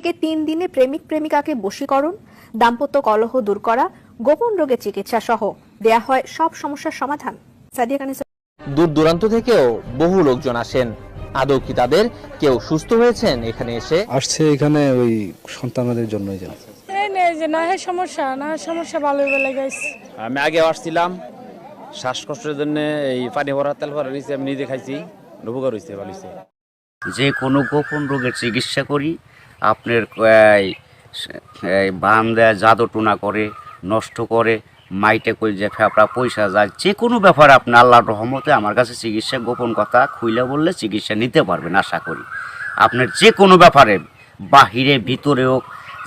থেকে 3 দিনে প্রেমিক প্রেমিকাকে বশীকরণ, দাম্পত্য কলহ দূর করা, গোপন রোগের চিকিৎসা সহ দেয়া হয় সব সমস্যার সমাধান। সাদিয়া কানিসা। দূর দূরান্ত থেকেও বহু লোকজন আসেন। আদৌ কি তাদের কেউ সুস্থ হয়েছেন এখানে এসে? আসছে এখানে ওই সন্তানদের জন্যই যেন সমস্যা ভালো লাগাইছে। আমি আগে আসছিলাম শ্বাসকষ্টের জন্য, এই পানি ভরা তেল ভরা নিয়েছি, আমি নিজে খাইছি, উপকার হয়েছে, ভালো হয়েছে। যে কোনো গোপন রোগের চিকিৎসা করি। আপনার বান দেয়, জাদু টুনা করে, নষ্ট করে, মাইটে করে যে ফেপড়া পয়সা যায়, যে কোনো ব্যাপারে আপনি আল্লাহর রহমতে আমার কাছে চিকিৎসা, গোপন কথা খুইলা বললে চিকিৎসা নিতে পারবেন। আশা করি আপনার যে কোনো ব্যাপারে, বাহিরে ভিতরে হোক,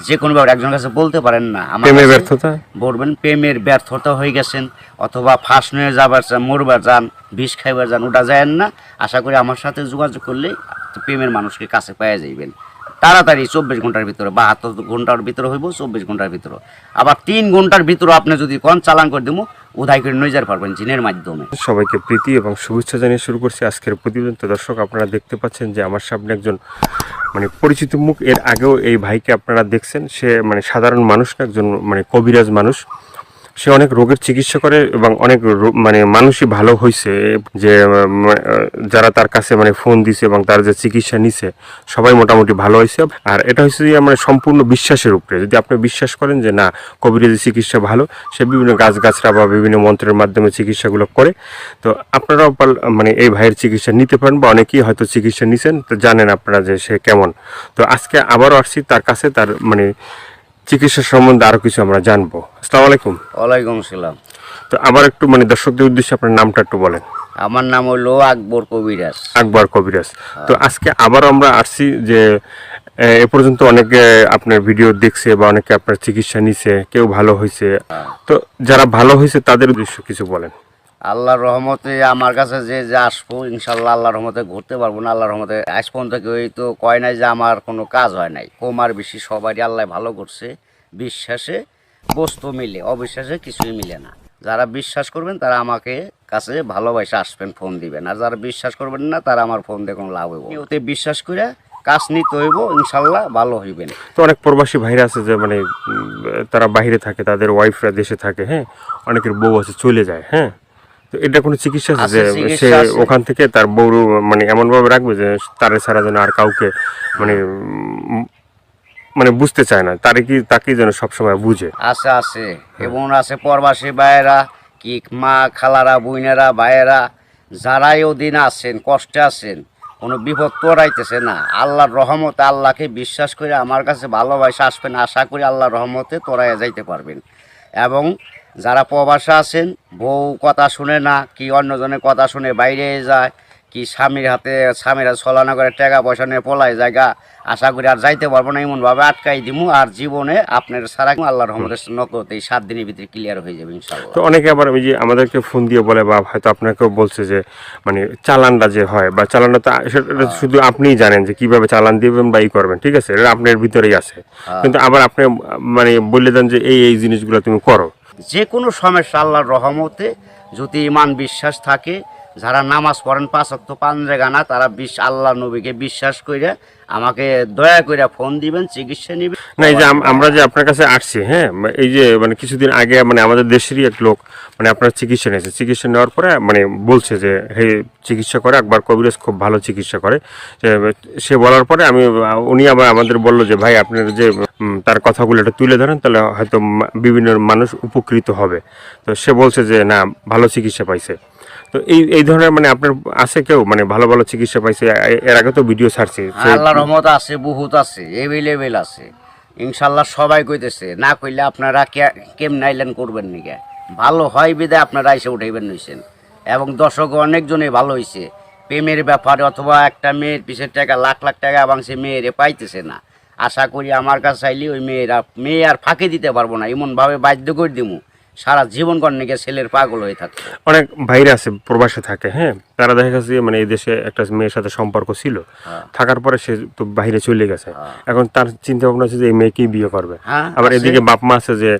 যে কোনো ব্যাপারে একজনের কাছে বলতে পারেন না আমার ব্যর্থতা বলবেন, প্রেমের ব্যর্থতা হয়ে গেছেন, অথবা ফাঁস নিয়ে যাবার চান, মরবার যান, বিষ খাইবার যান, ওটা যায় না। আশা করি আমার সাথে যোগাযোগ করলে প্রেমের মানুষকে কাছে পাওয়া যাইবেন তাড়াতাড়ি। 24 ঘন্টার ভিতরে, 72 ঘন্টার ভিতরে হইব, 24 ঘন্টার ভিতরে। আবার 3 ঘন্টার ভিতরে আপনি যদি কোন চালান করে দেবো, উধাই করে নিয়ে যেতে পারবেন জিনের মাধ্যমে। সবাইকে প্রীতি এবং শুভেচ্ছা জানিয়ে শুরু করছি আজকের প্রতিবেদন। তো দর্শক, আপনারা দেখতে পাচ্ছেন যে আমার সামনে একজন পরিচিত মুখ। এর আগেও এই ভাইকে আপনারা দেখছেন। সে সাধারণ মানুষ না, একজন কবিরাজ মানুষ। সে অনেক রোগের চিকিৎসা করে এবং অনেক মানুষই ভালো হয়েছে, যে যারা তার কাছে ফোন দিছে এবং তার যে চিকিৎসা নিছে সবাই মোটামুটি ভালো হয়েছে। আর এটা হচ্ছে যে সম্পূর্ণ বিশ্বাসের উপরে। যদি আপনি বিশ্বাস করেন যে না, কবিরাজি চিকিৎসা ভালো, সে বিভিন্ন গাছগাছরা বা বিভিন্ন মন্ত্রের মাধ্যমে চিকিৎসাগুলো করে, তো আপনারাও এই ভাইয়ের চিকিৎসা নিতে পারেন, বা অনেকেই হয়তো চিকিৎসা নিছেন, তো জানেন আপনারা যে সে কেমন। তো আজকে আবারও আসছি তার কাছে, তার চিকিৎসা সম্বন্ধে আরো কিছু আমরা জানবো। আসসালামু আলাইকুম। ওয়ালাইকুম আসসালাম। তো আবার একটু দর্শকদের উদ্দেশ্যে আপনার নামটা একটু বলেন। আমার নাম হলো আকবর কবিরাজ। আকবর কবিরাজ। তো আজকে আবার আমরা আসছি যে এ পর্যন্ত অনেকে আপনার ভিডিও দেখছে বা অনেকে আপনার চিকিৎসা নিছে, কেউ ভালো হয়েছে। তো যারা ভালো হয়েছে তাদের উদ্দেশ্য কিছু বলেন। আল্লাহর রহমতে আমার কাছে যে আসবো, ইনশাল্লাহ আল্লাহর রহমতে ঘুরতে পারবো না। আল্লাহর রহমতে আজ পর্যন্ত কেউ তো কয় নাই যে আমার কোনো কাজ হয় নাই। কমার বেশি সবারই আল্লাহ ভালো করছে। বিশ্বাসে বস্তু মিলে, অবিশ্বাসে কিছুই মিলে না। যারা বিশ্বাস করবেন তারা আমাকে কাছে ভালোবাসে আসবেন, ফোন দিবেন। আর যারা বিশ্বাস করবেন না, তারা আমার ফোন দিয়ে কোনো লাভ হইব। ওতে বিশ্বাস করে কাজ নিতে হইব, ইনশাল্লাহ ভালো হইবেন। তো অনেক প্রবাসী ভাইরা আছে যে তারা বাইরে থাকে, তাদের ওয়াইফরা দেশে থাকে, হ্যাঁ, অনেকের বউ আছে চলে যায়, হ্যাঁ। তো এটা কোনো চিকিৎসা আছে যে সে ওখান থেকে তার বউ এমন ভাবে রাখবে যে তারে ছাড়া যেন আর কাউকে বুঝতে চায় না, তাকে যেন সবসময় বুঝে? আছে আছে, এবং আছে প্রবাসী ভাইয়েরা, কি মা খালারা, বোনেরা, ভাইয়েরা, যারাই ওদিন আছেন, কষ্টে আছেন, কোনো বিপদ তোরাইতেছে না, আল্লাহর রহমতে আল্লাহকে বিশ্বাস করে আমার কাছে ভালোবাসা আসবেন। আশা করি আল্লাহর রহমতে তোরাইয়া যাইতে পারবেন। এবং যারা প্রবাসে আছেন, বউ কথা শুনে না, কি অন্যজনের কথা শুনে বাইরে যায়, কি স্বামীর হাতে স্বামীরা ছলনা করে টাকা পয়সা নিয়ে পলায় জায়গা, আশা করি আর যাইতে পারবো না, এমনভাবে আটকাই দিমু। আর জীবনে আপনার সারা আল্লাহর রহমতের নকতে এই 7 দিনের ভিতরে ক্লিয়ার হয়ে যাবে ইনশাআল্লাহ। তো অনেকে আবার ওই যে আমাদেরকে ফোন দিয়ে বলে, বা হয়তো আপনাকেও বলছে যে চালানটা যে হয়, বা চালানটা তো সেটা শুধু আপনিই জানেন যে কিভাবে চালান দিবেন বা ই করবেন, ঠিক আছে, এটা আপনার ভিতরেই আছে। কিন্তু আবার আপনি বলে দেন যে এই জিনিসগুলো তুমি করো। যে কোনো সমস্যা আল্লাহর রহমতে যদি ইমান বিশ্বাস থাকে, যারা নামাজ পড়েন 5 ওয়াক্ত 5 জায়গা, তারা আল্লাহ নবীকে বিশ্বাস করে আমাকে দয়া করে ফোন দিবেন, চিকিৎসা নিবেন। না, এই যে আমরা যে আপনার কাছে আসছি, হ্যাঁ, এই যে কিছুদিন আগে আমাদের দেশেরই এক লোক আপনার চিকিৎসা নিয়েছে। চিকিৎসা নেওয়ার পরে বলছে যে হে, চিকিৎসা করে আকবর কবিরাজ, খুব ভালো চিকিৎসা করে। সে বলার পরে উনি আবার আমাদের বললো যে ভাই, আপনার যে তার কথাগুলো একটু তুলে ধরেন, তাহলে হয়তো বিভিন্ন মানুষ উপকৃত হবে। তো সে বলছে যে না, ভালো চিকিৎসা পাইছে। তো এই ধরনের আপনার আছে কেউ ভালো ভালো চিকিৎসা পাইছে? এর আগে তো ভিডিও ছাড়ছে। আল্লাহর রহমত আছে, বহুত আছে, এভেলেবেল আছে ইনশাল্লাহ। সবাই কইতেছে, না কইলে আপনারা কেমন আইলেন করবেন নাকি? ভালো হয় বিদায় আপনারা এসে উঠাইবেন নিছেন। এবং দর্শক অনেকজনই ভালো হয়েছে প্রেমের ব্যাপারে, অথবা একটা মেয়ের পিছের টাকা লাখ লাখ টাকা এবং সে মেয়েরে পাইতেছে না। আশা করি আমার কাছে চাইলে ওই মেয়ে আর ফাঁকি দিতে পারবো না, এমনভাবে বাধ্য করে দিমু সারা জীবন কর্ণিকে ছেলের পাগল হয়ে থাকে। অনেক ভাইরা আছে প্রবাসে থাকে, হ্যাঁ, তারা দেখা গেছে এই দেশে একটা মেয়ের সাথে সম্পর্ক ছিল, থাকার পরে সে তো বাইরে চলে গেছে। এখন তার চিন্তা ভাবনা আছে যে এই মেয়েকেই বিয়ে করবে। আবার এদিকে বাপ মা আছে যে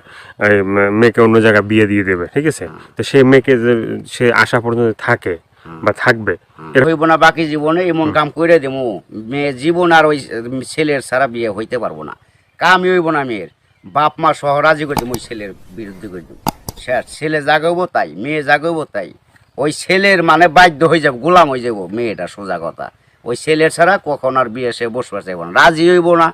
মেয়েকে অন্য জায়গায় বিয়ে দিয়ে দেবে, ঠিক আছে। তো সেই মেয়েকে যে সে আসা পর্যন্ত থাকে, বা থাকবে। হইব না বাকি জীবনে এমন কাম করে দেবো, মেয়ে জীবন আর ওই ছেলের ছাড়া বিয়ে হইতে পারবো না। কামই হইব না মেয়ের, বাপ মা সহ রাজি করে দেবো ওই ছেলের বিরুদ্ধে করে দেবো। ছেলে জাগাবো তাই, মেয়ে জাগাবো তাই, ওই ছেলের মানে বাধ্য হয়ে যাবো, গোলাম হয়ে যাবো মেয়েটা, সোজা কথা। ওই ছেলের ছাড়া কখন আর বিয়ে সে বসবার চাইব না, রাজি হইব না।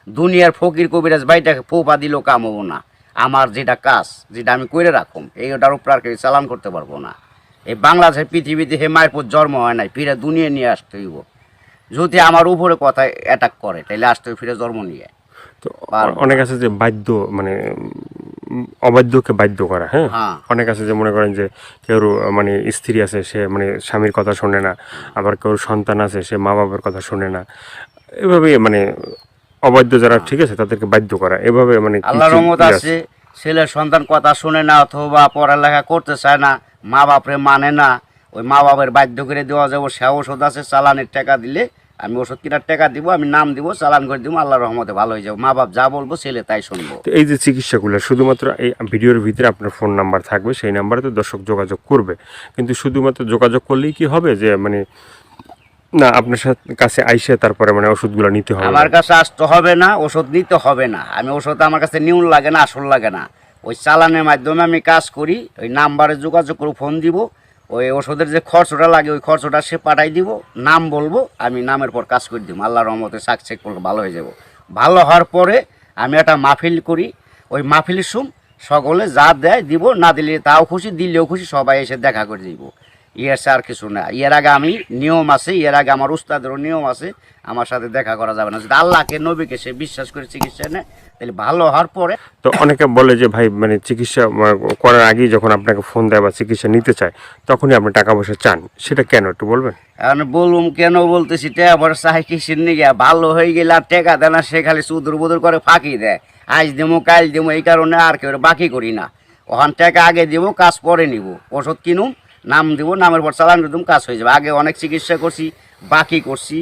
দুনিয়ার ফকির কবিরাজ বাইটাকে পোপা দিলেও কাম হবো না। আমার যেটা কাজ, যেটা আমি করে রাখুম, এইটার উপর আর কেউ চালান করতে পারবো না। এই বাংলাদেশের পৃথিবীতে হে মায়ের পর জন্ম হয় নাই, ফিরে দুনিয়া নিয়ে আসতে হইব। যদি আমার উপরে কথা অ্যাটাক করে তাহলে আসতে হইব ফিরে জন্ম নিয়ে। তো অনেক আছে যে বাধ্য, মানে অবাধ্যকে বাধ্য করা, হ্যাঁ। হ্যাঁ। অনেক আছে যে মনে করেন যে কেউ মানে স্ত্রী আছে, সে মানে স্বামীর কথা শোনে না, আবার কেউ সন্তান আছে, সে মা বাবার কথা শোনে না, এভাবে মানে অবাধ্য যারা, ঠিক আছে, তাদেরকে বাধ্য করা, এভাবে মানে আল্লাহর রহমত আছে, ছেলের সন্তান কথা শুনে না অথবা পড়ালেখা করতে চায় না, মা বাপরে মানে না, ওই মা বাপের বাধ্য করে দেওয়া যাবো। সে ওষুধ আছে, চালানের টাকা দিলে আমি ওষুধ কেনার টাকা দিব, আমি নাম দিব, চালান করে দিব, আল্লাহর রহমতে ভালো হয়ে যাবো। মা বাপ যা বলবো ছেলে তাই শুনবো। তো এই যে চিকিৎসাগুলো শুধুমাত্র এই ভিডিওর ভিতরে আপনার ফোন নাম্বার থাকবে, সেই নাম্বারে তো দর্শক যোগাযোগ করবে, কিন্তু শুধুমাত্র যোগাযোগ করলেই কি হবে যে মানে না আপনার কাছে আইসে তারপরে মানে ওষুধগুলো নিতে হবে? আমার কাছে আসতে হবে না, ওষুধ নিতে হবে না। আমি ওষুধ আমার কাছে নিউন লাগে না, আসল লাগে না। ওই চালানের মাধ্যমে আমি কাজ করি, ওই নাম্বারে যোগাযোগ করে ফোন দিব, ওই ওষুধের যে খরচটা লাগে ওই খরচটা সে পাঠাই দিব, নাম বলবো, আমি নামের পর কাজ করে দিব। আল্লাহর রহমতে সাকসেস করলে ভালো হয়ে যাব। ভালো হওয়ার পরে আমি একটা মাহফিল করি, ওই মাহফিলের সকলে যা দেয় দিব, না দিলে তাও খুশি, দিলেও খুশি, সবাই এসে দেখা করে দিব। ইয়ের আর কিছু না। এর আগে আমি নিয়ম আছে, এর আগে আমার উস্তাদেরও নিয়ম আছে, আমার সাথে দেখা করা যাবে না। যদি আল্লাহকে নবীকে সে বিশ্বাস করে চিকিৎসা নেয় তাহলে ভালো হওয়ার পরে। তো অনেকে বলে যে ভাই মানে চিকিৎসা করার আগেই যখন আপনাকে ফোন দেয় বা চিকিৎসা নিতে চায় তখনই আপনি টাকা পয়সা চান, সেটা কেন একটু বলবেন? এখন বলুম কেন বলতেছি, আবার চাই কিসের নিয়ে, ভালো হয়ে গেলে আর টেকা দেয় না, সে খালি চুদুর বুদুর করে ফাঁকি দেয়, আজ দেবো কাল দেবো, এই কারণে আর কেউ বাকি করি না। ওখান টাকা আগে দিব, কাজ পরে নিব, ওষুধ কিনুম, নাম দিব, নামের পর চালান দিতাম, কাজ হয়ে যাবে। আগে অনেক চিকিৎসা করছি, বাকি করছি,